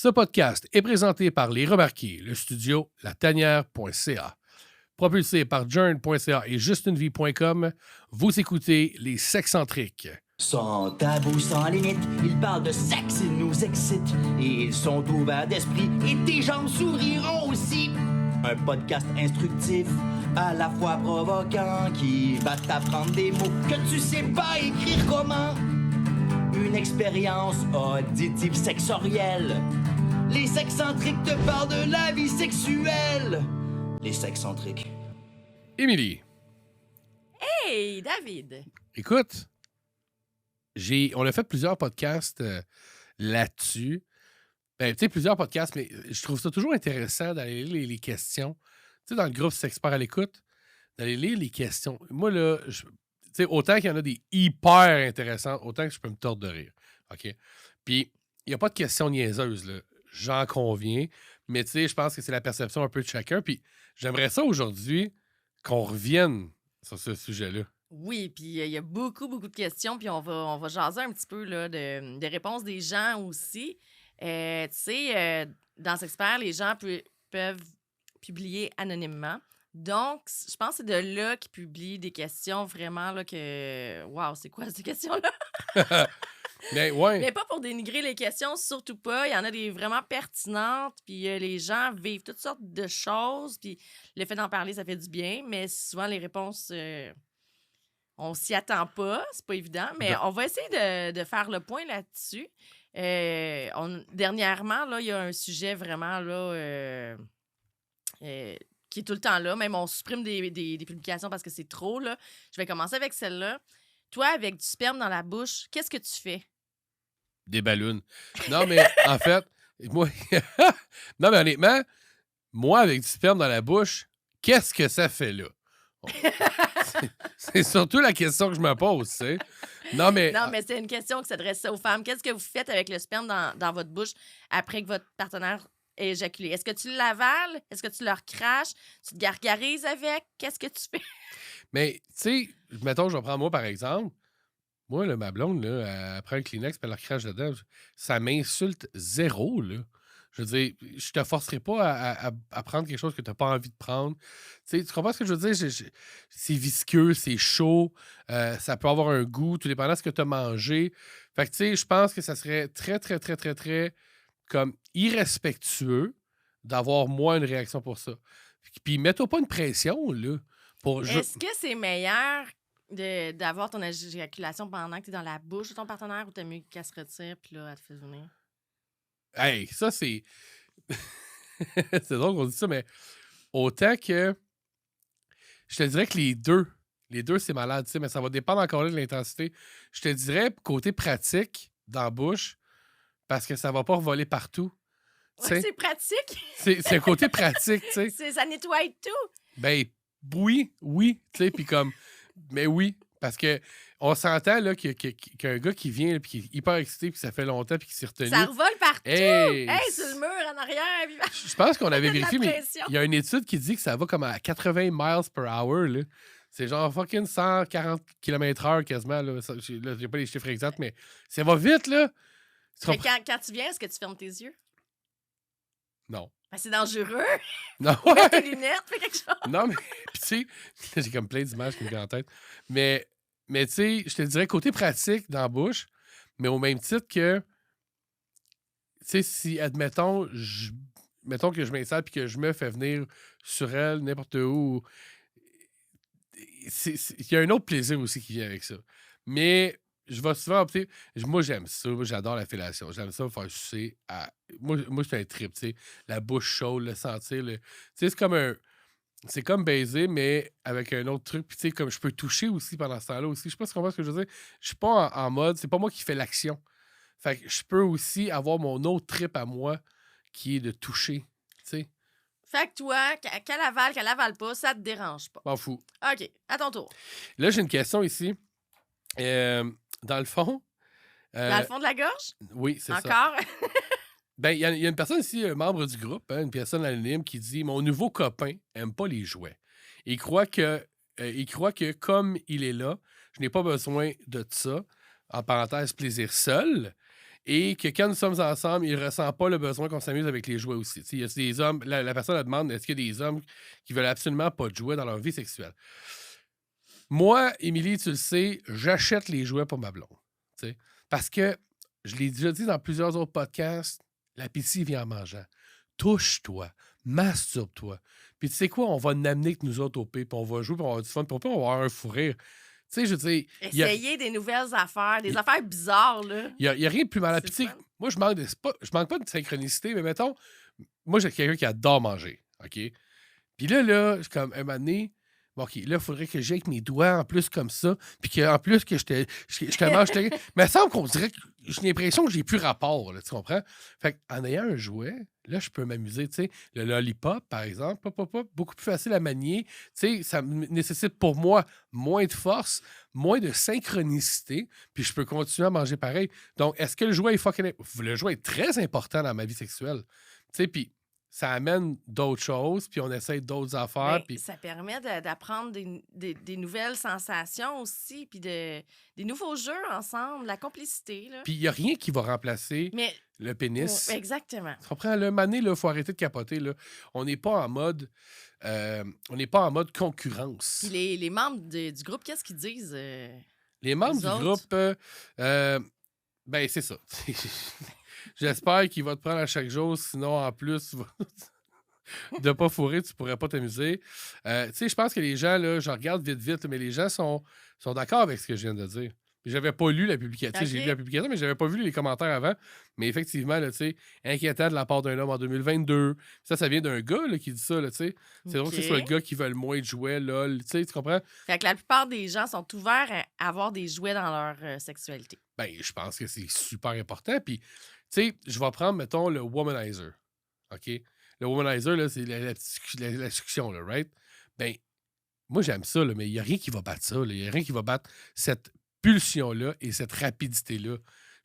Ce podcast est présenté par Les Remarqués, le studio latanière.ca. Propulsé par journ.ca et justunevie.com, vous écoutez Les Sexcentriques. Sans tabou, sans limite, ils parlent de sexe, ils nous excitent. Et ils sont ouverts d'esprit et tes jambes souriront aussi. Un podcast instructif, à la fois provoquant, qui va t'apprendre des mots que tu sais pas écrire comment. Une expérience auditive sexorielle. Les sexcentriques te parlent de la vie sexuelle. Les sexcentriques. Émilie. Hey, David! Écoute, on a fait plusieurs podcasts là-dessus. Ben, tu sais, plusieurs podcasts, mais je trouve ça toujours intéressant d'aller lire les questions. Tu sais, dans le groupe Sexpert à l'écoute, d'aller lire les questions. Moi, là, tu sais, autant qu'il y en a des hyper intéressantes, autant que je peux me tordre de rire. OK? Puis, il n'y a pas de questions niaiseuses, là. J'en conviens. Mais, tu sais, je pense que c'est la perception un peu de chacun. Puis, j'aimerais ça aujourd'hui qu'on revienne sur ce sujet-là. Oui, puis il y a beaucoup de questions, puis on va jaser un petit peu là, des réponses des gens aussi. Tu sais, dans Sexpert, les gens peuvent publier anonymement. Donc, je pense que c'est de là qu'ils publient des questions vraiment là, que... Wow, c'est quoi ces questions-là? Mais, ouais. Mais pas pour dénigrer les questions, surtout pas. Il y en a des vraiment pertinentes, puis les gens vivent toutes sortes de choses, puis le fait d'en parler, ça fait du bien, mais souvent, les réponses... on s'y attend pas, c'est pas évident, mais on va essayer de faire le point là-dessus. Dernièrement, là, il y a un sujet vraiment là, qui est tout le temps là. Même on supprime des publications parce que c'est trop. Là. Je vais commencer avec celle-là. Toi, avec du sperme dans la bouche, qu'est-ce que tu fais? Des ballons. Non, mais en fait, moi... non, mais honnêtement, moi, avec du sperme dans la bouche, qu'est-ce que ça fait là? C'est surtout la question que je me pose, tu sais. Non, mais c'est une question qui s'adresse aux femmes. Qu'est-ce que vous faites avec le sperme dans votre bouche après que votre partenaire ait éjaculé? Est-ce que tu l'avales? Est-ce que tu leur craches? Tu te gargarises avec? Qu'est-ce que tu fais? Mais, tu sais, mettons, je vais prendre moi, par exemple. Moi, là, ma blonde, là, elle prend un Kleenex et elle leur crache dedans. Ça m'insulte zéro, là. Je veux dire, je te forcerai pas à prendre quelque chose que tu n'as pas envie de prendre. Tu sais, tu comprends ce que je veux dire? C'est visqueux, c'est chaud, ça peut avoir un goût, tout dépendant de ce que tu as mangé. Fait que, tu sais, je pense que ça serait très, très, très, très, très, comme irrespectueux d'avoir, moi, une réaction pour ça. Puis, mets-toi pas une pression, là. Est-ce que c'est meilleur d'avoir ton éjaculation pendant que tu es dans la bouche de ton partenaire ou t'as mieux qu'elle se retire puis là, elle te fait venir? Hey, ça, c'est... c'est drôle qu'on dise ça, mais autant que... Je te dirais que les deux, c'est malade, tu sais, mais ça va dépendre encore là de l'intensité. Je te dirais, côté pratique, dans la bouche, parce que ça va pas revoler partout. Ouais, c'est pratique. C'est un côté pratique, tu sais. Ça nettoie tout. Ben, oui, tu sais, puis comme... Mais oui, parce que on s'entend là qu'un gars qui vient et qui est hyper excité puis ça fait longtemps puis qui s'est retenu. Ça revole partout. Hey, sur le mur en arrière. Je pense qu'on avait vérifié, mais pression. il y a une étude qui dit que ça va comme à 80 miles per hour. Là. C'est genre fucking 140 km/h quasiment. Là. J'ai pas les chiffres exacts, mais ça va vite, là. Mais quand tu viens, est-ce que tu fermes tes yeux? Non. Ben, c'est dangereux. Non. Mets tes lunettes, fais quelque chose. Non, mais puis tu sais, j'ai comme plein d'images qui me viennent en tête. Mais tu sais, je te dirais côté pratique dans la bouche, mais au même titre que, tu sais, si, admettons, mettons que je m'installe puis que je me fais venir sur elle, n'importe où, il y a un autre plaisir aussi qui vient avec ça. Mais je vais souvent opter. Moi, j'aime ça. Moi, j'adore la fellation. J'aime ça me faire sucer. Moi c'est un trip, tu sais. La bouche chaude, le sentir. Tu sais, c'est comme un. C'est comme baiser, mais avec un autre truc. Puis, tu sais, comme je peux toucher aussi pendant ce temps-là aussi. Je sais pas si tu comprends ce que je veux dire. Je suis pas en mode. C'est pas moi qui fais l'action. Fait que je peux aussi avoir mon autre trip à moi qui est de toucher. Tu sais. Fait que toi, qu'elle avale pas, ça te dérange pas. M'en fous. OK, à ton tour. Là, j'ai une question ici. Dans le fond. Dans le fond de la gorge? Oui, c'est ça. Encore? Ben, il y a une personne ici, un membre du groupe, hein, une personne anonyme, qui dit « Mon nouveau copain aime pas les jouets. Il croit que comme il est là, je n'ai pas besoin de ça. En parenthèse, plaisir seul. et que quand nous sommes ensemble, il ne ressent pas le besoin qu'on s'amuse avec les jouets aussi. Il y a des hommes, la personne elle demande est-ce qu'il y a des hommes qui veulent absolument pas de jouets dans leur vie sexuelle. Moi, Émilie, tu le sais, j'achète les jouets pour ma blonde. T'sais. Parce que, je l'ai déjà dit dans plusieurs autres podcasts, l'appétit vient en mangeant. Touche-toi, masturbe-toi. Puis tu sais quoi, on va l'amener avec nous autres au P, puis on va jouer, puis on va avoir du fun, puis on va avoir un fou rire. Tu sais, je veux dire... Essayez des nouvelles affaires, des affaires bizarres, là. Il n'y a rien de plus mal. C'est Puis, fun. moi, je manque pas de synchronicité, mais mettons, moi, j'ai quelqu'un qui adore manger, OK? Puis là, comme un moment donné, bon, OK, là, il faudrait que j'aie avec mes doigts en plus comme ça, puis qu'en plus que je te mange... Mais il semble qu'on dirait que j'ai l'impression que j'ai plus rapport, là, tu comprends? Fait qu'en ayant un jouet, là, je peux m'amuser, tu sais. Le lollipop, par exemple, beaucoup plus facile à manier. Tu sais, ça nécessite pour moi moins de force, moins de synchronicité, puis je peux continuer à manger pareil. Donc, est-ce que le jouet est fucking... Le jouet est très important dans ma vie sexuelle. Tu sais, puis ça amène d'autres choses, puis on essaie d'autres affaires. Ben, Puis... ça permet d'apprendre des nouvelles sensations aussi, puis des nouveaux jeux ensemble, la complicité. Là. Puis il n'y a rien qui va remplacer le pénis. Exactement. Tu comprends? Le mané, il faut arrêter de capoter. Là. On n'est pas en mode... on n'est pas en mode concurrence. Puis les membres du groupe, qu'est-ce qu'ils disent? Les membres du groupe, ben c'est ça. J'espère qu'il va te prendre à chaque jour, sinon en plus de pas fourrer, tu pourrais pas t'amuser. Tu sais, je pense que les gens, là, je regarde vite, mais les gens sont d'accord avec ce que je viens de dire. J'avais pas lu la publication. Okay. J'ai lu la publication, mais j'avais pas vu les commentaires avant. Mais effectivement, là, tu sais, inquiétant de la part d'un homme en 2022. Ça vient d'un gars là, qui dit ça, là, tu sais. C'est drôle que ce soit le gars qui veut le moins de jouets, lol. Tu sais, tu comprends? Fait que la plupart des gens sont ouverts à avoir des jouets dans leur sexualité. Ben, je pense que c'est super important. Puis, tu sais, je vais prendre, mettons, le womanizer. OK? Le womanizer, là, c'est la discussion, là, right? Ben, moi, j'aime ça, là, mais il n'y a rien qui va battre ça. Il n'y a rien qui va battre cette pulsion-là et cette rapidité-là.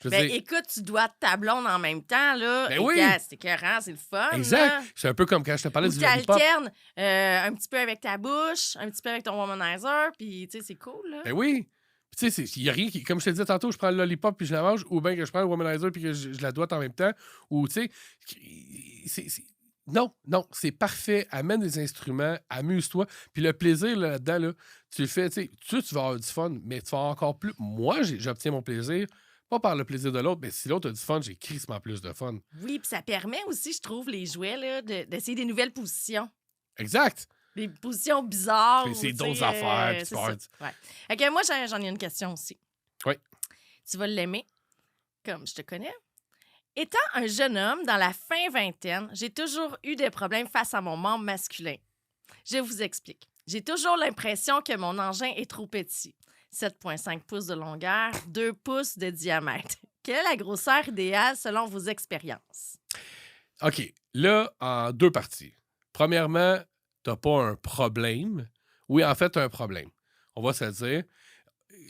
Ben, écoute, tu dois ta blonde en même temps, là. Ben oui! C'est écœurant, c'est le fun. Exact. Là. C'est un peu comme quand je te parlais du lollipop. Tu alternes un petit peu avec ta bouche, un petit peu avec ton womanizer, puis, tu sais, c'est cool, là. Ben oui! Tu sais, il n'y a rien qui... Comme je te disais tantôt, je prends le lollipop puis je la mange, ou bien que je prends le womanizer puis que je la doite en même temps, ou, tu sais... Non, c'est parfait. Amène des instruments, amuse-toi. Puis le plaisir là-dedans, là, tu le fais, tu vas avoir du fun, mais tu vas avoir encore plus. Moi, j'obtiens mon plaisir, pas par le plaisir de l'autre, mais si l'autre a du fun, j'ai crissement plus de fun. Oui, puis ça permet aussi, je trouve, les jouets, là, d'essayer des nouvelles positions. Exact. Des positions bizarres. C'est d'autres affaires. C'est ça. Ouais. OK, moi, j'en ai une question aussi. Oui. Tu vas l'aimer, comme je te connais. Étant un jeune homme dans la fin vingtaine, j'ai toujours eu des problèmes face à mon membre masculin. Je vous explique. J'ai toujours l'impression que mon engin est trop petit. 7,5 pouces de longueur, 2 pouces de diamètre. Quelle est la grosseur idéale selon vos expériences? OK. Là, en deux parties. Premièrement, t'as pas un problème. Oui, en fait, t'as un problème. On va se le dire.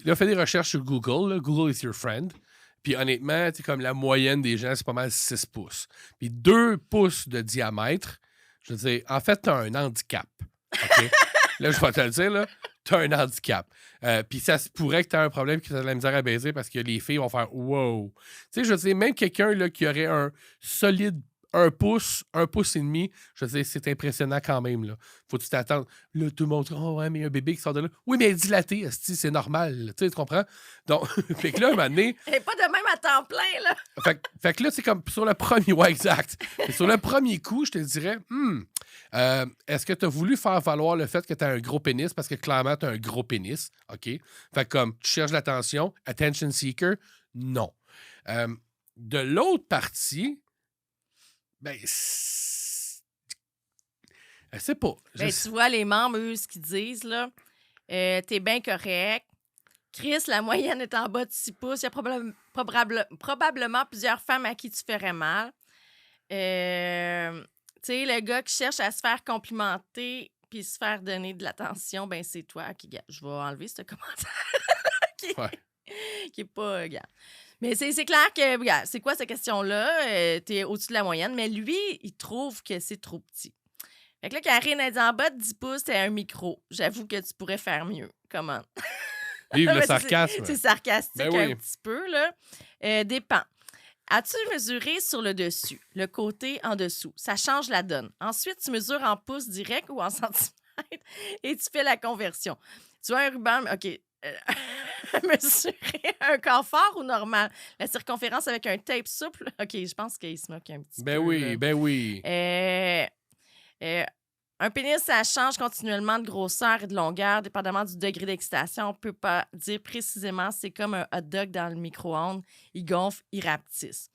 Là, fais des recherches sur Google. Là. Google is your friend. Puis honnêtement, comme la moyenne des gens, c'est pas mal 6 pouces. Puis 2 pouces de diamètre, je veux dire, en fait, t'as un handicap. OK? Là, je vais te le dire, là, t'as un handicap. Puis ça se pourrait que t'aies un problème, que t'as de la misère à baiser parce que les filles vont faire « wow ». Tu sais, je veux dire, même quelqu'un là, qui aurait un solide 1 pouce et demi, je veux dire, c'est impressionnant quand même. Là. Faut que tu t'attends. Là, tout le monde dit « oh ouais, mais il y a un bébé qui sort de là ». Oui, mais dilaté, c'est normal. Tu comprends? Donc, fait que là, un moment donné... Elle n'est pas de même à temps plein, là. fait que là, c'est comme sur le premier... Ouais, exact. Et sur le premier coup, je te dirais, est-ce que tu as voulu faire valoir le fait que tu as un gros pénis? Parce que clairement, tu as un gros pénis. OK? Fait que comme tu cherches l'attention, attention seeker, non. De l'autre partie... Ben, je sais pas. Ben, tu vois, les membres, eux, ce qu'ils disent, là, t'es bien correct. Chris, la moyenne est en bas de 6 pouces. Il y a probablement plusieurs femmes à qui tu ferais mal. Tu sais, le gars qui cherche à se faire complimenter puis se faire donner de l'attention, ben c'est toi qui... Je vais enlever ce commentaire qui est pas... Mais c'est clair que, regarde, c'est quoi cette question-là? T'es au-dessus de la moyenne, mais lui, il trouve que c'est trop petit. Fait que là, Karine a dit en bas de 10 pouces, c'est un micro. J'avoue que tu pourrais faire mieux. Comment? Vive le sarcasme. C'est sarcastique un petit peu, là. Dépend. As-tu mesuré sur le dessus, le côté en dessous? Ça change la donne. Ensuite, tu mesures en pouces direct ou en centimètres et tu fais la conversion. Tu as un ruban... OK. Mesurer un corps fort ou normal? La circonférence avec un tape souple? OK, je pense qu'il se moque un petit peu. Ben oui. Un pénis, ça change continuellement de grosseur et de longueur, dépendamment du degré d'excitation. On ne peut pas dire précisément. C'est comme un hot dog dans le micro-ondes. Il gonfle, il rapetisse.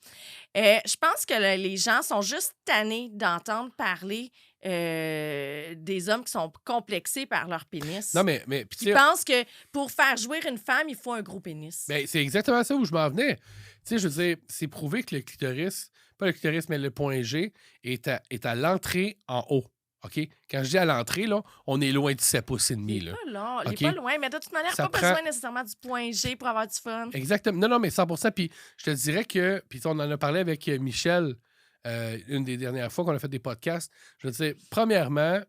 Je pense que les gens sont juste tannés d'entendre parler des hommes qui sont complexés par leur pénis. Non, mais Ils pensent que pour faire jouir une femme, il faut un gros pénis. Ben, c'est exactement ça où je m'en venais. Tu sais, je veux dire, c'est prouvé que le clitoris, pas le clitoris, mais le point G, est à l'entrée en haut. OK? Quand je dis à l'entrée, là, on est loin de 7 pouces et demi. Il Là. est pas là, il OK? est pas loin, mais de toute manière, Ça pas prend- besoin nécessairement du point G pour avoir du fun. Exactement. Non, mais 100%. Puis je te dirais que, puis on en a parlé avec Michel une des dernières fois qu'on a fait des podcasts. Je veux dire, premièrement,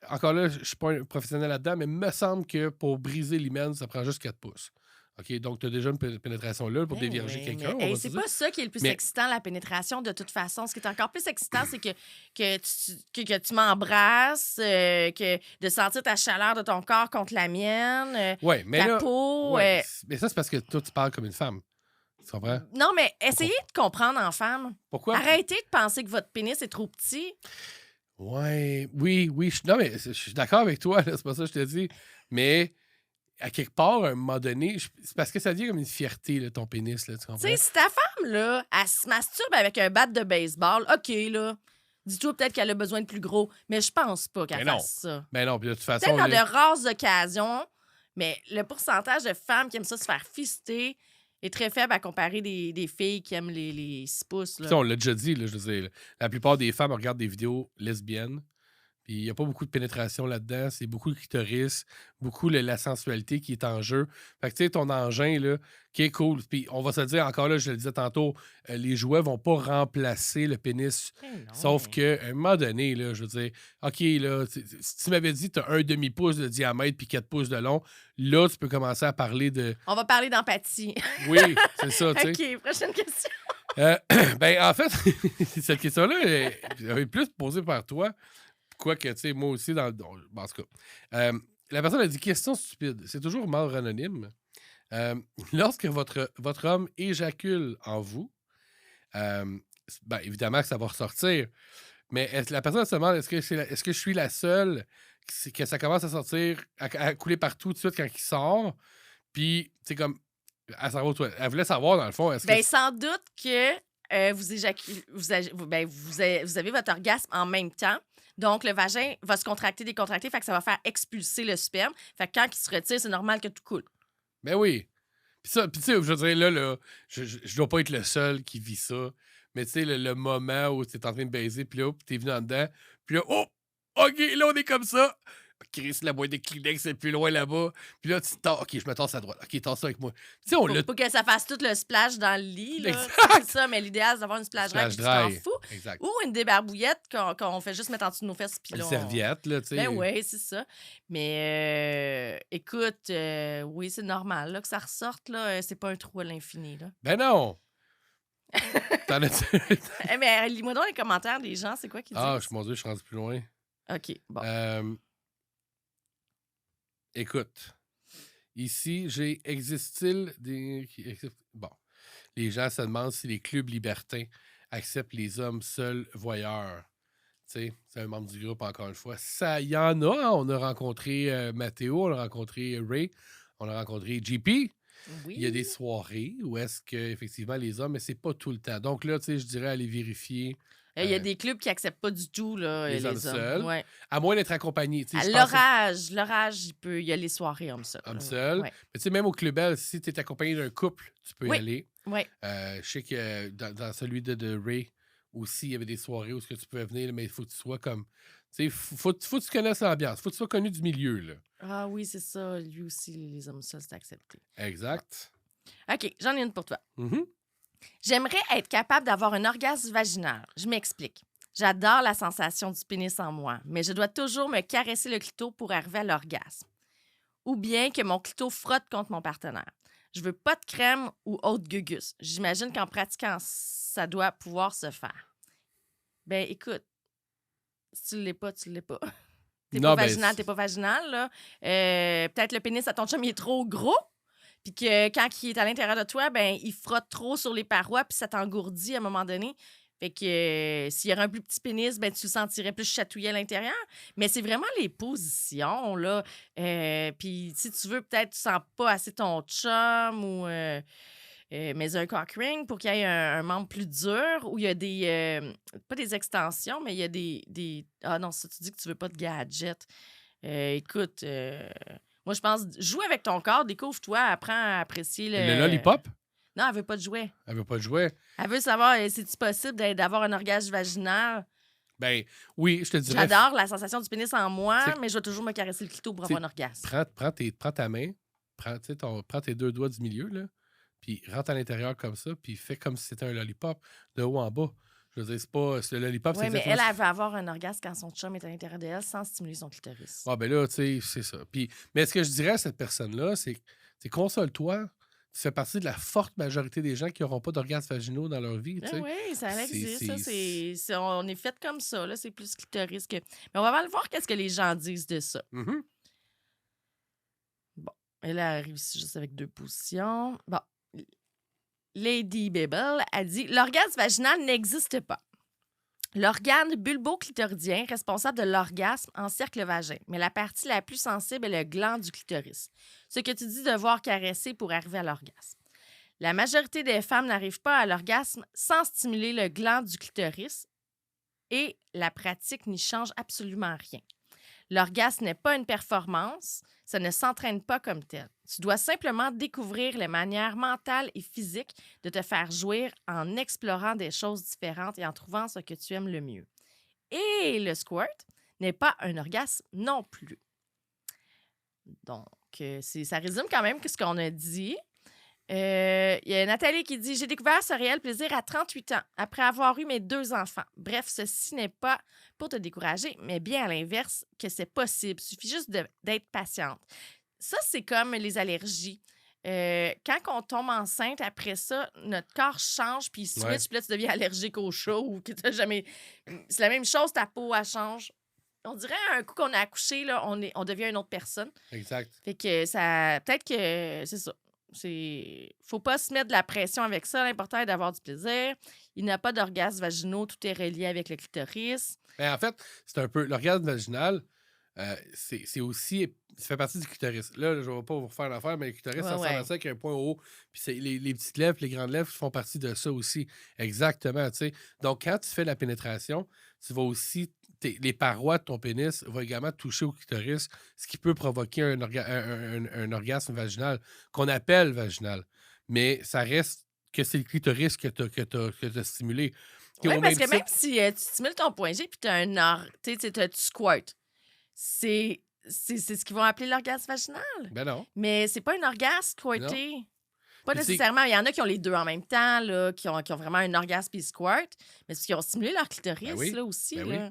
encore là, je suis pas un professionnel là-dedans, mais il me semble que pour briser l'hymen, ça prend juste 4 pouces. OK? Donc, tu as déjà une pénétration là pour Ben dévierger oui, quelqu'un. mais, on va c'est se dire. pas ça qui est le plus Mais- excitant, la pénétration, de toute façon. Ce qui est encore plus excitant, c'est que tu m'embrasses, que de sentir ta chaleur de ton corps contre la mienne, Ouais, mais ta là. peau. Ouais, mais ça, c'est parce que toi, tu parles comme une femme. Tu comprends? Non, mais essayez de comprendre en femme. Pourquoi? Arrêtez de penser que votre pénis est trop petit. Ouais, oui. Non, mais je suis d'accord avec toi, là, c'est pas ça que je te dis. Mais à quelque part, à un moment donné, c'est parce que ça devient comme une fierté, là, ton pénis, là, tu comprends? Tu sais, si ta femme, là, elle se masturbe avec un bat de baseball, OK, là. Dis-toi peut-être qu'elle a besoin de plus gros, mais je pense pas qu'elle Mais non. fasse ça. Mais non, puis de toute façon. Peut-être dans là, de rares occasions, mais le pourcentage de femmes qui aiment ça se faire fister est très faible à comparer des filles qui aiment les 6 pouces. tu Là. sais, on l'a déjà dit, là, je veux dire, la plupart des femmes regardent des vidéos lesbiennes. Puis il n'y a pas beaucoup de pénétration là-dedans. C'est beaucoup le clitoris, beaucoup la sensualité qui est en jeu. Fait que tu sais, ton engin, là, qui est cool. Puis on va se dire, encore là, je le disais tantôt, les jouets vont pas remplacer le pénis. Eh non, Sauf mais- qu'à un moment donné, là, je veux dire, OK, là, si tu m'avais dit que tu as un demi-pouce de diamètre puis 4 pouces de long, là, tu peux commencer à parler de. On va parler d'empathie. Oui, c'est ça, tu sais. OK, prochaine question. Ben, en fait, cette question-là est plus posée par toi. Quoique, tu sais, moi aussi, en tout cas. La personne a dit question stupide. C'est toujours mort anonyme. Lorsque votre homme éjacule en vous, ben, évidemment que ça va ressortir. Mais la personne se demande est-ce que je suis la seule que ça commence à sortir, à couler partout tout de suite quand il sort? Puis, c'est comme. Elle voulait savoir, dans le fond, est-ce que. Ben, sans doute que vous éjaculez, vous avez votre orgasme en même temps. Donc, le vagin va se contracter, décontracter, fait que ça va faire expulser le sperme. Fait que quand il se retire, c'est normal que tout coule. Ben oui. Puis tu sais, je veux dire, là, je dois pas être le seul qui vit ça. Mais tu sais, le moment où tu es en train de baiser, puis là, t'es venu en dedans, puis là, oh, OK, là, on est comme ça. Chris, la boîte de Kleenex est plus loin là-bas. Puis là, tu t'as, OK, je me tasse à droite. OK, tasse ça avec moi. Tu sais, on l'a. Pour que ça fasse tout le splash dans le lit. Là. Exact. C'est ça, mais l'idéal, c'est d'avoir une splash rack Splash qui s'en dry. fout. Exact. Ou une débarbouillette qu'on fait juste mettre en dessous de nos fesses. Puis Une là, serviette, là, tu sais. Ben oui, c'est ça. Mais écoute, oui, c'est normal là, que ça ressorte. Là. C'est pas un trou à l'infini. Là. Ben non. T'en as. Mais lis-moi donc les commentaires des gens. C'est quoi qu'ils disent? Ah, mon Dieu, je suis rendu plus loin. OK, bon. Écoute, ici, existe-t-il des. Bon, les gens se demandent si les clubs libertins acceptent les hommes seuls voyeurs. Tu sais, c'est un membre du groupe, encore une fois. Ça, il y en a. Hein. On a rencontré Mathéo, on a rencontré Ray, on a rencontré JP. Oui. Il y a des soirées où est-ce que effectivement les hommes, mais c'est pas tout le temps. Donc là, tu sais, je dirais aller vérifier. Il y a des clubs qui acceptent pas du tout là, Les les hommes seuls. Ouais. À moins d'être accompagné. tu sais, À je pense que- l'orage, il y a les soirées hommes seuls. Homme seul. Ouais. Mais tu sais, même au Club Bell, si tu es accompagné d'un couple, tu peux y Oui. aller. Ouais. Je sais que dans celui de Ray aussi, il y avait des soirées où tu pouvais venir, mais il faut que tu sois comme. Tu sais, faut que tu connaisses l'ambiance. Faut que tu sois connu du milieu, là. Ah oui, c'est ça. Lui aussi, les hommes seuls, c'est accepté. Exact. OK, j'en ai une pour toi. Mhm. J'aimerais être capable d'avoir un orgasme vaginal. Je m'explique. J'adore la sensation du pénis en moi, mais je dois toujours me caresser le clito pour arriver à l'orgasme. Ou bien que mon clito frotte contre mon partenaire. Je veux pas de crème ou autre gugus. J'imagine qu'en pratiquant ça doit pouvoir se faire. Ben, écoute, si tu l'es pas, tu l'es pas. T'es Non, pas ben, vaginal, t'es pas vaginal, là. Peut-être le pénis à ton chum, il est trop gros, puis que quand il est à l'intérieur de toi, ben, il frotte trop sur les parois, puis ça t'engourdit à un moment donné. Fait que s'il y aurait un plus petit pénis, ben, tu le sentirais plus chatouillé à l'intérieur. Mais c'est vraiment les positions, là. Puis si tu veux, peut-être tu sens pas assez ton chum ou... mais un cock ring pour qu'il y ait un membre plus dur où il y a des... pas des extensions, mais il y a des... Ah non, ça, tu dis que tu veux pas de gadget. Écoute, moi, je pense, joue avec ton corps, découvre-toi, apprends à apprécier Le lollipop? Non, elle veut pas de jouet. Elle veut pas de jouet. Elle veut savoir, c'est-tu possible d'avoir un orgasme vaginal? Ben oui, je te dirais. J'adore la sensation du pénis en moi, C'est- mais je vais toujours me caresser le clito pour avoir un orgasme. Prends ta main, prends tes 2 doigts du milieu, là, puis rentre à l'intérieur comme ça, puis fais comme si c'était un lollipop de haut en bas. Je veux dire, c'est pas... Le lollipop, Oui, c'est mais exactement... elle veut avoir un orgasme quand son chum est à l'intérieur d'elle sans stimuler son clitoris. Ah, ben là, tu sais, c'est ça. Puis, mais ce que je dirais à cette personne-là, c'est console-toi. Tu fais partie de la forte majorité des gens qui n'auront pas d'orgasmes vaginaux dans leur vie, tu sais. Oui, ça C'est- existe. Ça, c'est- on est fait comme ça. Là, c'est plus clitoris que... Mais on va aller voir qu'est-ce que les gens disent de ça. Mhm. Bon, elle arrive ici juste avec 2 positions. Bon, Lady Babel a dit « L'orgasme vaginal n'existe pas. L'organe bulbo-clitoridien responsable de l'orgasme encercle le vagin, mais la partie la plus sensible est le gland du clitoris, ce que tu dis devoir caresser pour arriver à l'orgasme. La majorité des femmes n'arrivent pas à l'orgasme sans stimuler le gland du clitoris et la pratique n'y change absolument rien. L'orgasme n'est pas une performance, ça ne s'entraîne pas comme tel. Tu dois simplement découvrir les manières mentales et physiques de te faire jouir en explorant des choses différentes et en trouvant ce que tu aimes le mieux. Et le squirt n'est pas un orgasme non plus. Donc, ça résume quand même ce qu'on a dit. Il y a Nathalie qui dit « J'ai découvert ce réel plaisir à 38 ans, après avoir eu mes 2 enfants. Bref, ceci n'est pas pour te décourager, mais bien à l'inverse, que c'est possible. Il suffit juste d'être patiente. » Ça, c'est comme les allergies. Quand on tombe enceinte, après ça, notre corps change, puis il switch, Ouais. puis là, tu deviens allergique au chat ou que tu jamais... C'est la même chose, ta peau, elle change. On dirait un coup qu'on a accouché, là, on devient une autre personne. Exact. Fait que ça... Peut-être que c'est ça. Faut pas se mettre de la pression avec ça. L'important est d'avoir du plaisir. Il n'y a pas d'orgasme vaginaux. Tout est relié avec le clitoris. Mais en fait, c'est un peu... L'orgasme vaginal, c'est aussi... Ça fait partie du clitoris. Là, je ne vais pas vous refaire l'affaire, mais le clitoris, ça ressemble à ça avec un point haut. Puis les petites lèvres, les grandes lèvres font partie de ça aussi. Exactement, tu sais. Donc, quand tu fais la pénétration, tu vas aussi... les parois de ton pénis vont également toucher au clitoris, ce qui peut provoquer un orgasme vaginal, qu'on appelle vaginal. Mais ça reste que c'est le clitoris que tu as stimulé. Oui, parce que même si tu stimules ton point G puis tu as tu squirtes, c'est ce qu'ils vont appeler l'orgasme vaginal. Ben non. Mais c'est pas un orgasme squirté. Pas Puis nécessairement. Il y en a qui ont les deux en même temps, là, qui ont vraiment un orgasme puis squirt, mais c'est parce qu'ils ont stimulé leur clitoris Ben oui. là, aussi. Ben là.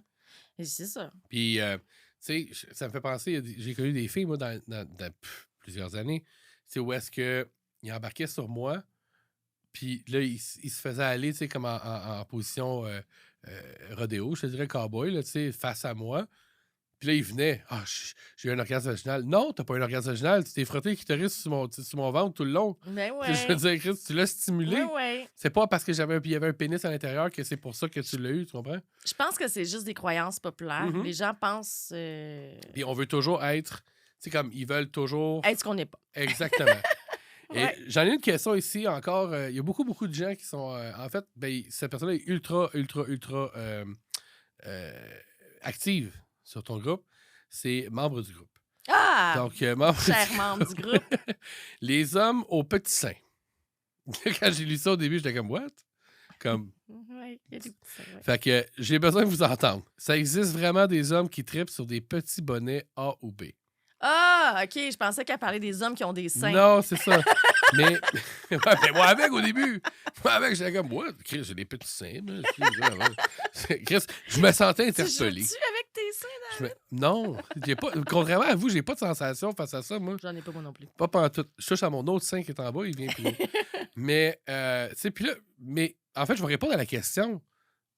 Et c'est ça. Puis, tu sais, ça me fait penser, j'ai connu des filles, moi, dans plusieurs années, tu sais, où est-ce qu'ils embarquaient sur moi, puis là, ils se faisaient aller, tu sais, comme en position rodéo, je te dirais cowboy, là, tu sais, face à moi. Puis là, il venait. Ah, j'ai eu un orgasme vaginal. Non, t'as pas eu un orgasme vaginal. Tu t'es frotté le clitoris sur mon ventre tout le long. Ben Je ouais. veux dire, Chris, tu l'as stimulé. Ouais. C'est pas parce qu'il y avait un pénis à l'intérieur que c'est pour ça que tu l'as eu, tu comprends? Je pense que c'est juste des croyances populaires. Mhm. Les gens pensent Puis on veut toujours être. Tu sais, comme ils veulent toujours. être ce qu'on n'est pas. Exactement. Ouais. Et j'en ai une question ici encore. Il y a beaucoup de gens qui sont. En fait, cette personne-là est ultra active sur ton groupe. C'est membre du groupe. Ah! Donc, membre Cher membre du groupe. Les hommes aux petits seins. Quand j'ai lu ça au début, j'étais comme, what? Comme. Oui, il y a des petits seins, ouais. Fait que j'ai besoin de vous entendre. Ça existe vraiment des hommes qui trippent sur des petits bonnets A ou B. Ah, OK, je pensais qu'elle parlait des hommes qui ont des seins. Non, c'est ça. mais moi avec au début. Moi avec, j'étais comme, what? Chris, j'ai des petits seins. Chris, je me sentais interpellé. Tu joues-tu avec tes seins? Non, contrairement à vous, j'ai pas de sensation face à ça, moi. J'en ai pas moi non plus. Pas pantoute. Je touche à mon autre sein qui est en bas, il vient plus haut. Mais, tu sais, puis là, mais En fait, je vais répondre à la question.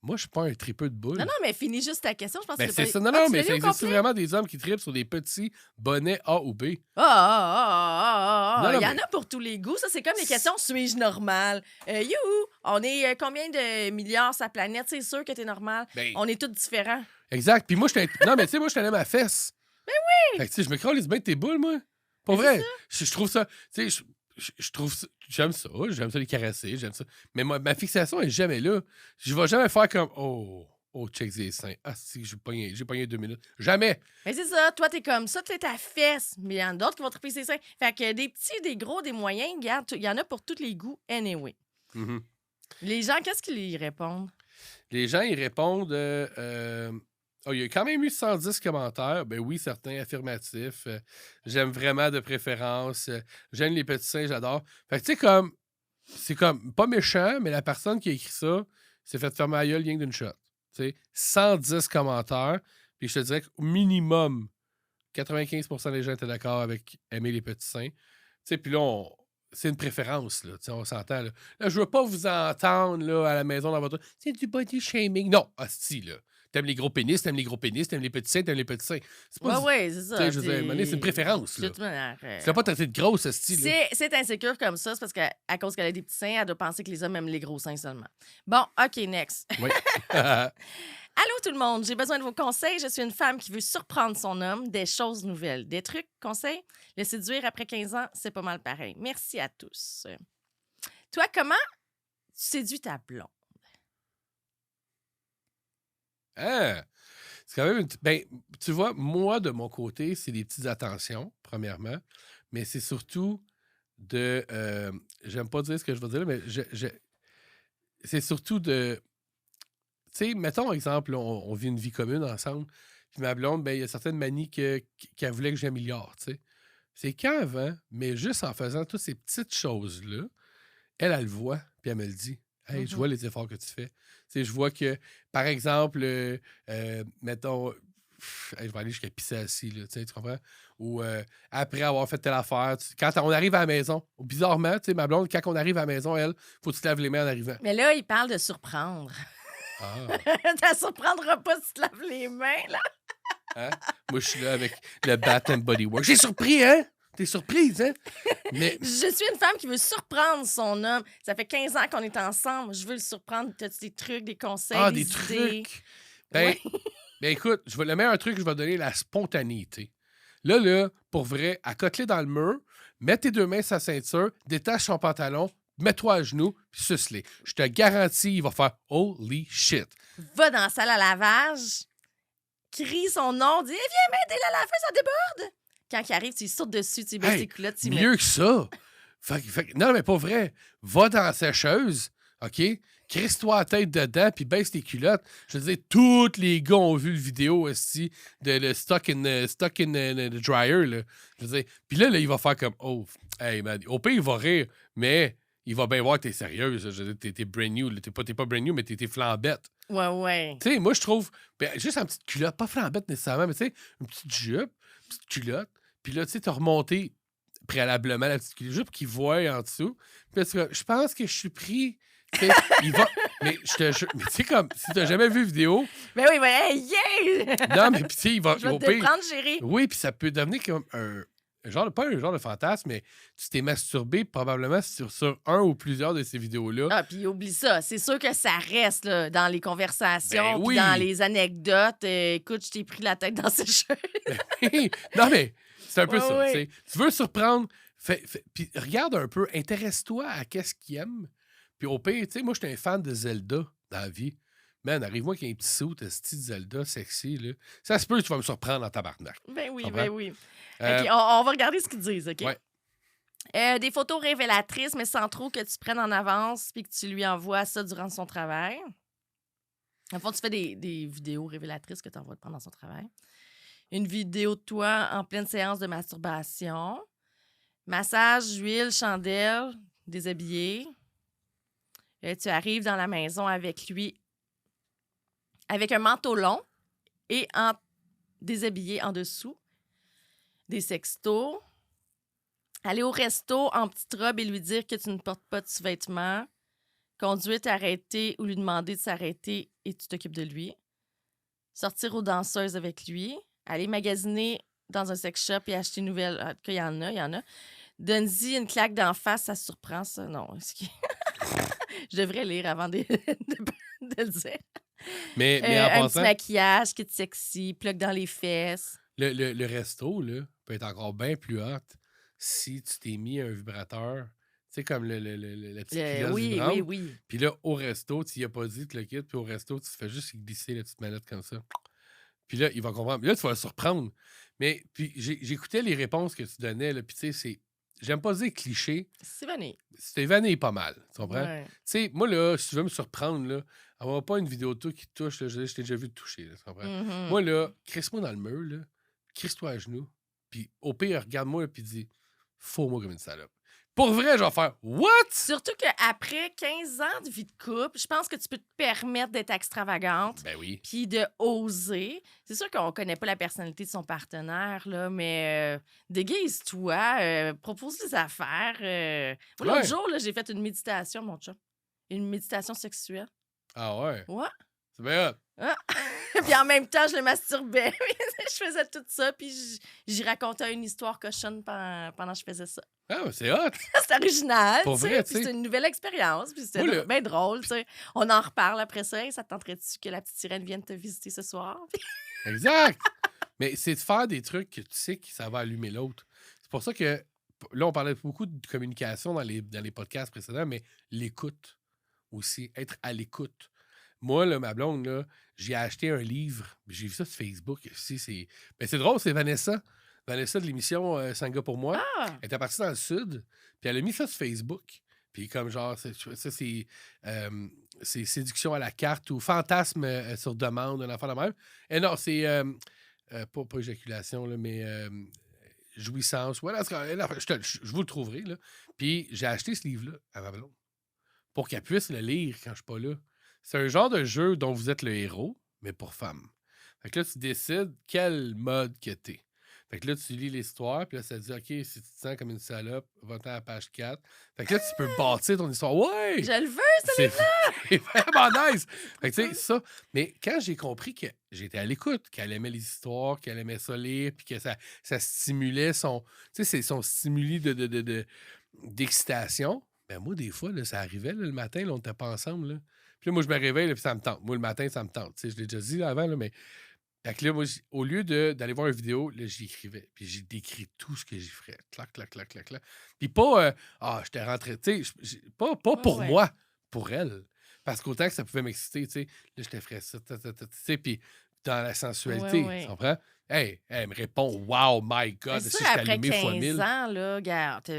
Moi, je suis pas un tripeux de boules. Non, mais finis juste ta question. Je pense Ben, que c'est pas... ça. Non, tu mais l'as ça lu au existe complet? vraiment des hommes qui tripent sur des petits bonnets A ou B. Ah. Non, Il y en mais- a pour tous les goûts. Ça, c'est comme les questions suis-je normal? Youhou! On est combien de milliards sur la planète? C'est sûr que t'es normal. Ben, On est tous différents. exact. Puis moi, non, mais tu sais, moi, je tenais ma fesse. Ben oui! Fait que, tu sais, je me crôle bien de tes boules, moi. Pour Ben, vrai. Je trouve ça. Tu sais, je trouve ça. J'aime ça les caresser, j'aime ça. Mais ma fixation est jamais là. Je vais jamais faire comme oh, check des seins. Ah, si, j'ai pogné 2 minutes. Jamais. Mais c'est ça. Toi, t'es comme ça. T'es ta fesse. Mais il y en a d'autres qui vont triper ses seins. Fait que des petits, des gros, des moyens, regarde, il y en a pour tous les goûts, anyway. Mhm. Les gens, qu'est-ce qu'ils y répondent? Les gens, ils répondent. Il y a quand même eu 110 commentaires. Ben oui, certains affirmatifs. J'aime vraiment de préférence. J'aime les petits seins, j'adore. Fait que tu sais, c'est comme pas méchant, mais la personne qui a écrit ça s'est fait fermer la gueule rien que d'une shot. Tu sais, 110 commentaires. Puis je te dirais qu'au minimum, 95% des gens étaient d'accord avec aimer les petits seins. Tu sais, puis là, c'est une préférence, là. Tu sais, on s'entend, là. Là, je veux pas vous entendre, là, à la maison dans votre... C'est du body shaming. Non, hostie, là. T'aimes les gros pénis, t'aimes les gros pénis, t'aimes les petits seins, t'aimes les petits seins. C'est pas... Ouais, c'est ça. Tu sais, je veux dire, à un moment donné, c'est une préférence, là. De toute manière, Tu vas pas traiter de grosse, hostie, là. c'est insécure comme ça, c'est parce qu'à cause qu'elle a des petits seins, elle doit penser que les hommes aiment les gros seins seulement. Bon, OK, next. Oui. Allô tout le monde, j'ai besoin de vos conseils. Je suis une femme qui veut surprendre son homme, des choses nouvelles, des trucs, conseils. Le séduire après 15 ans, c'est pas mal pareil. Merci à tous. Toi, comment tu séduis ta blonde? Ah! C'est quand même une... Ben, tu vois, moi, de mon côté, c'est des petites attentions, premièrement, mais c'est surtout de... j'aime pas dire ce que je veux dire, mais c'est surtout de... Tu sais, mettons, exemple, là, on vit une vie commune ensemble, puis ma blonde, ben, il y a certaines manies qu'elle voulait que j'améliore, tu sais. C'est qu'avant, mais juste en faisant toutes ces petites choses-là, elle le voit, puis elle me le dit. Hey, je vois les efforts que tu fais. Tu sais, je vois que, par exemple, mettons, hey, je vais aller jusqu'à pisser assis, là, tu comprends? Ou après avoir fait telle affaire, quand on arrive à la maison, bizarrement, tu sais, ma blonde, quand on arrive à la maison, elle, faut que tu te laves les mains en arrivant. Mais là, il parle de surprendre. Ah. Tu surprendras pas si tu te laves les mains, là. Hein? Moi, je suis là avec le Bath and Body Works. J'ai surpris, hein? T'es surprise, hein? Mais... Je suis une femme qui veut surprendre son homme. Ça fait 15 ans qu'on est ensemble. Je veux le surprendre. T'as-tu des trucs, des conseils, des idées? Trucs? Ben, ben écoute, le meilleur truc que je vais donner, la spontanéité. Là, pour vrai, accote-les dans le mur, mets tes 2 mains sur sa ceinture, détache son pantalon, mets-toi à genoux, puis suce-les. Je te garantis, il va faire « Holy shit! » Va dans la salle à lavage, crie son nom, dis « Viens m'aider, la laveuse, ça déborde! » Quand il arrive, tu lui sautes dessus, tu lui baisses tes culottes, tu mieux que ça! Non, mais pas vrai. Va dans la sécheuse, OK? Crisse-toi la tête dedans, puis baisse tes culottes. Je veux dire, tous les gars ont vu le vidéo aussi de le stuck in the dryer, là. Je veux dire, puis là, il va faire comme « Oh, hey, man. » Au pire, il va rire, mais il va bien voir que t'es sérieuse. Je veux dire, t'es brand new. T'es pas brand new, mais t'es flambette. Ouais. Tu sais, moi, je trouve... Ben, juste une petite culotte, pas flambette nécessairement, mais tu sais, une petite jupe, une petite culotte. Puis là, tu sais, t'as remonté préalablement la petite culotte, juste pour qu'il voie en dessous. Puis là, je pense que je suis pris... il va... Mais je te jure... Mais tu sais, comme, si t'as jamais vu la vidéo... Ben oui, hey, yeah! Non, mais puis tu sais, il va... Je vais te prendre, chérie. Oui, puis ça peut devenir comme pas un genre de fantasme, mais tu t'es masturbé probablement sur un ou plusieurs de ces vidéos-là. Ah, puis oublie ça. C'est sûr que ça reste là, dans les conversations, Ben puis dans les anecdotes. Écoute, je t'ai pris la tête dans ces cheveux. Non, mais c'est un peu ça. Ouais. Tu veux surprendre, puis regarde un peu, intéresse-toi à qu'est-ce qu'il aime. Puis au pire, tu sais, moi, j'étais un fan de Zelda dans la vie. Man, arrive-moi qu'il y ait un petit saut, de style Zelda sexy, là. Ça se peut que tu vas me surprendre en tabarnak. Ben oui. Euh, OK, on va regarder ce qu'ils disent, OK? Ouais. Des photos révélatrices, mais sans trop que tu prennes en avance puis que tu lui envoies ça durant son travail. En fond, tu fais des vidéos révélatrices que tu envoies de prendre dans son travail. Une vidéo de toi en pleine séance de masturbation. Massage, huile, chandelle, déshabillé. Tu arrives dans la maison avec lui avec un manteau long et déshabillé en dessous. Des sextos. Aller au resto en petite robe et lui dire que tu ne portes pas de sous-vêtements. Conduite arrêtée ou lui demander de s'arrêter et tu t'occupes de lui. Sortir aux danseuses avec lui. Aller magasiner dans un sex shop et acheter une nouvelle. En tout cas, il y en a. Donne-y une claque d'en face, ça surprend, ça. Non. Je devrais lire avant de le dire. Mais en Un petit passant, maquillage, kit sexy, plug dans les fesses. le resto là, peut être encore bien plus hot si tu t'es mis un vibrateur. Tu sais, comme la petite culotte Oui, vibrante. oui. Puis là, au resto, tu y as pas dit, tu le quittes. Puis au resto, tu te fais juste glisser la petite manette comme ça. Puis là, il va comprendre. Puis là, tu vas le surprendre. Mais puis j'écoutais les réponses que tu donnais. Là, puis tu sais, c'est. J'aime pas dire cliché. C'est vanné. C'était vanné pas mal. Tu comprends? Ouais. Tu sais, moi, là, si tu veux me surprendre, là, avoir pas une vidéo de toi qui te touche, là, je t'ai déjà vu te toucher. Là, tu comprends? Mhm. Moi, là, crisse-moi dans le mur, là, crisse-toi à genoux, puis au pire, regarde-moi, puis dis, fous-moi comme une salope. Pour vrai, je vais faire, what? Surtout qu'après 15 ans de vie de couple, je pense que tu peux te permettre d'être extravagante Ben oui. puis de oser. C'est sûr qu'on connaît pas la personnalité de son partenaire, là, mais déguise-toi, propose des affaires. Moi, l'autre Ouais. jour, là, j'ai fait une méditation, mon chat. Une méditation sexuelle. Ah ouais. Ouais. C'est bien hot. Ah. Puis en même temps, je le masturbais. Je faisais tout ça, puis j'y racontais une histoire cochonne pendant que je faisais ça. Ah, ben, c'est hot. C'est original, Pour tu sais, vrai, puis tu sais. c'est une nouvelle expérience, puis Moi, c'était le- bien drôle, tu sais. On en reparle après ça. Hey, ça te tenterait-tu que la petite sirène vienne te visiter ce soir? Exact. Mais c'est de faire des trucs que tu sais que ça va allumer l'autre. C'est pour ça que là, on parlait beaucoup de communication dans les podcasts précédents, mais l'écoute aussi, être à l'écoute. Moi, là, ma blonde, là, j'ai acheté un livre, j'ai vu ça sur Facebook. C'est drôle, c'est Vanessa. Vanessa de l'émission Sanga pour moi. Ah! Elle était partie dans le sud, puis elle a mis ça sur Facebook. Puis comme genre, c'est séduction à la carte ou fantasme sur demande, un enfant de même. Et non, c'est pas éjaculation, là, mais jouissance. Voilà, je vous le trouverai. Là. Puis j'ai acheté ce livre-là à ma blonde pour qu'elle puisse le lire quand je suis pas là. C'est un genre de jeu dont vous êtes le héros, mais pour femmes. Fait que là, tu décides quel mode que t'es. Fait que là, tu lis l'histoire, puis là, ça dit, OK, si tu te sens comme une salope, va-t'en à la page 4. Fait que là, tu peux bâtir ton histoire. Ouais! Je le veux, ça! C'est c'est vraiment nice! Fait que tu sais, ça. Mais quand j'ai compris que j'étais à l'écoute, qu'elle aimait les histoires, qu'elle aimait ça lire, puis que ça stimulait son. Tu sais, c'est son stimuli d'excitation. Ben moi, des fois, là, ça arrivait là, le matin, là, on n'était pas ensemble. Là. Puis là, moi, je me réveille, là, puis ça me tente. Moi, le matin, ça me tente. Tu sais, je l'ai déjà dit là, avant, là, mais. Fait que là, moi, au lieu d'aller voir une vidéo, là, j'y écrivais. Puis j'ai décrit tout ce que j'y ferais. Clac, clac, clac, clac, clac. Puis pas, je t'ai rentré, tu sais, pas pour ouais. moi, pour elle. Parce qu'autant que ça pouvait m'exciter, tu sais, là, je te ferais ça, tu sais, puis dans la sensualité, Ouais. tu comprends? Hey, elle me répond, wow, my God, C'est si sûr, je après allumé fois 15 1000. ans, là, regarde,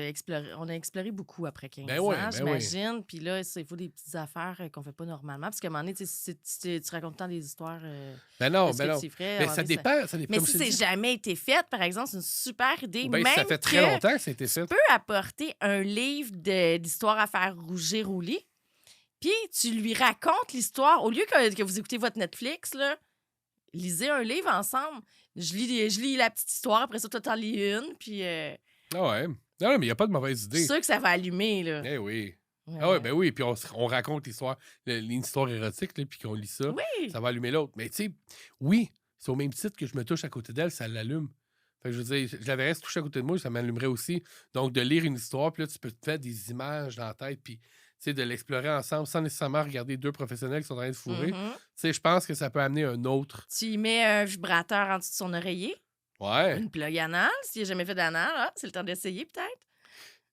on a exploré beaucoup après 15 Ben ouais, ans, ben ouais. j'imagine. Puis là, il faut des petites affaires qu'on fait pas normalement. Parce qu'à un moment donné, tu racontes tant des histoires Ben non, de ce ben que non. tu ferais. à un Mais moment ça donné, dépend, ça dépend. Mais comme si je te c'est dis. jamais été fait, par exemple, c'est une super idée. Ou bien Même ça fait très que longtemps que ça a été tu fait. peux apporter un livre d'histoire à faire rougir au lit, puis tu lui racontes l'histoire. Au lieu que vous écoutez votre Netflix, là, lisez un livre ensemble. Je lis la petite histoire, après ça, toi, t'en lis une, puis Ah ouais. Non, mais il n'y a pas de mauvaise je suis idée. sûre que ça va allumer, là. Eh oui. Ouais, Ah ouais, ouais. ben oui, puis on raconte l'histoire, une histoire érotique, là, puis qu'on lit ça, Oui! ça va allumer l'autre. Mais tu sais, oui, c'est au même titre que je me touche à côté d'elle, ça l'allume. Fait que je veux dire, je la verrais se toucher à côté de moi, ça m'allumerait aussi. Donc, de lire une histoire, puis là, tu peux te faire des images dans la tête, puis tu sais, de l'explorer ensemble sans nécessairement regarder deux professionnels qui sont en train de fourrer. Mhm. Tu sais, je pense que ça peut amener un autre. Tu y mets un vibrateur en dessous de son oreiller, Ouais, une plug anal, s'il n'a jamais fait d'anal, c'est le temps d'essayer, peut-être.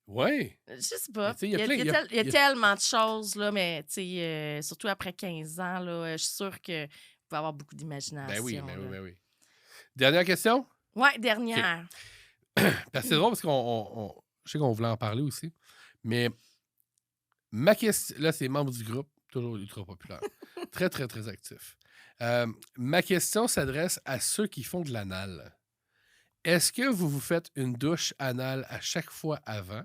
ouais. Je sais Mais pas. tu sais, il y a plein- il y a- Il y a tellement de choses, là, mais tu sais, surtout après 15 ans, là, je suis sûre que vous pouvez avoir beaucoup d'imagination. Ben oui, ben oui, là. ben oui. Dernière question? Ouais, dernière. Parce que c'est drôle parce je sais qu'on voulait en parler aussi, mais ma question, là, c'est membre du groupe, toujours ultra populaire, très, très, très actif. Ma question s'adresse à ceux qui font de l'anal. Est-ce que vous vous faites une douche anale à chaque fois avant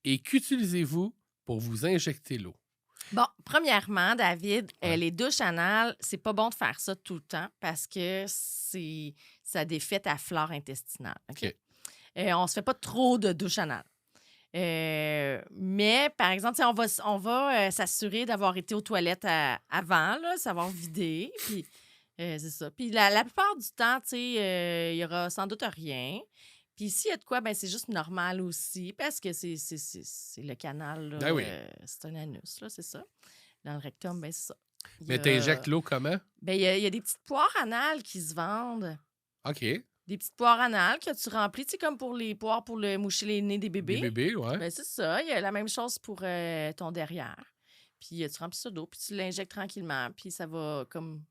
et qu'utilisez-vous pour vous injecter l'eau? Bon, premièrement, David, Ouais. les douches anales, c'est pas bon de faire ça tout le temps parce que ça défait ta flore intestinale. OK? OK. On se fait pas trop de douches anales. Mais, par exemple, tu sais, on va s'assurer d'avoir été aux toilettes avant, là, savoir vider. Puis, c'est ça. Puis, la plupart du temps, tu sais, il y aura sans doute rien. Puis, s'il y a de quoi, ben c'est juste normal aussi, parce que c'est le canal, là, Ben oui. c'est un anus, là, c'est ça. Dans le rectum, ben c'est ça. Il y Mais a, t'injectes l'eau comment? ben, il y a des petites poires anales qui se vendent. OK. Des petites poires anales que tu remplis, tu sais, comme pour les poires pour moucher les nez des Des bébés. bébés, ouais. Ben, c'est ça. Il y a la même chose pour ton derrière. Puis tu remplis ça d'eau, puis tu l'injectes tranquillement, puis ça va comme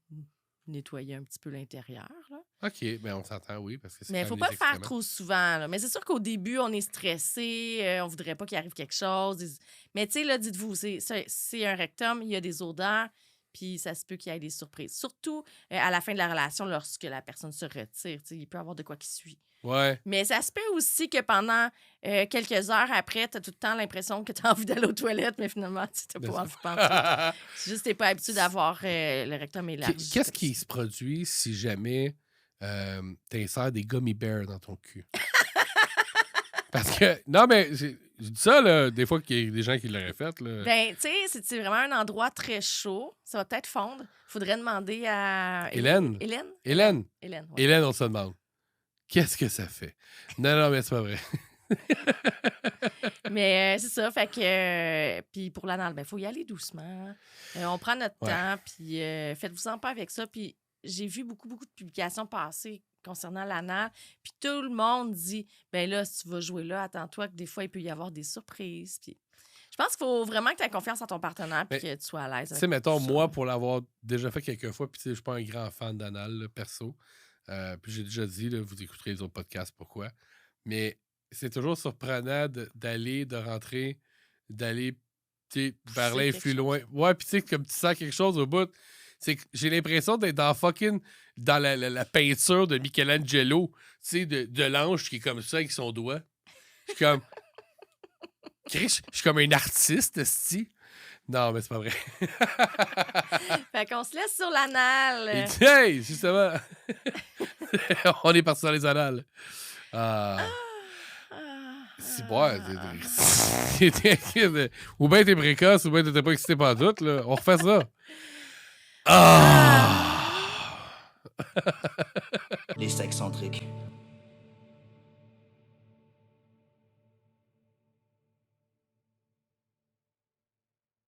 nettoyer un petit peu l'intérieur, là. OK, ben on s'entend, oui, parce que c'est Mais il quand faut même pas des le faire excréments. trop souvent, là. Mais c'est sûr qu'au début, on est stressé, on voudrait pas qu'il arrive quelque chose. Mais tu sais, là, dites-vous, c'est un rectum, il y a des odeurs, puis ça se peut qu'il y ait des surprises. Surtout à la fin de la relation, lorsque la personne se retire, tu sais, il peut y avoir de quoi qui suit. Ouais. Mais ça se peut aussi que pendant quelques heures après, tu as tout le temps l'impression que tu as envie d'aller aux toilettes, mais finalement, tu n'as pas envie de penser. C'est juste que tu n'es pas habitué d'avoir le rectum élargi. Qu'est-ce qui se produit si jamais t'insères des gummy bears dans ton cul? Parce que, non, mais je dis ça, là, des fois qu'il y a des gens qui l'auraient fait, là. Ben, tu sais, c'est vraiment un endroit très chaud. Ça va peut-être fondre. Faudrait demander à... Hélène? Hélène? Hélène? Hélène, ouais. Hélène, on se demande. Qu'est-ce que ça fait? Non, non, mais c'est pas vrai. Mais c'est ça, fait que... puis pour l'anal, ben, il faut y aller doucement. On prend notre Ouais. temps, puis faites-vous-en pas avec ça. Puis j'ai vu beaucoup de publications passer concernant l'anal, puis tout le monde dit, ben là, si tu vas jouer là, attends-toi que des fois, il peut y avoir des surprises. Puis je pense qu'il faut vraiment que tu aies confiance en ton partenaire, puis Mais, que tu sois à l'aise Tu avec sais, mettons, tout ça. moi, pour l'avoir déjà fait quelques fois, puis tu sais, je suis pas un grand fan d'anal, là, perso. Puis j'ai déjà dit, là, vous écouterez les autres podcasts, pourquoi. Mais c'est toujours surprenant de rentrer, d'aller, tu sais, vers Pousser quelque l'influx chose. loin. Ouais, puis tu sais, comme tu sens quelque chose au bout, c'est que j'ai l'impression d'être dans la peinture de Michelangelo, tu sais, de l'ange qui est comme ça avec son doigt. Je suis comme, Chris, je suis comme un artiste, esti. Non, mais c'est pas vrai. Fait qu'on se laisse sur l'anal. Il dit, hey, justement, on est parti dans les annales. Si, ouais, ou bien t'es précoce, ou bien t'étais pas excité par tout, là. On refait ça. Les sexcentriques,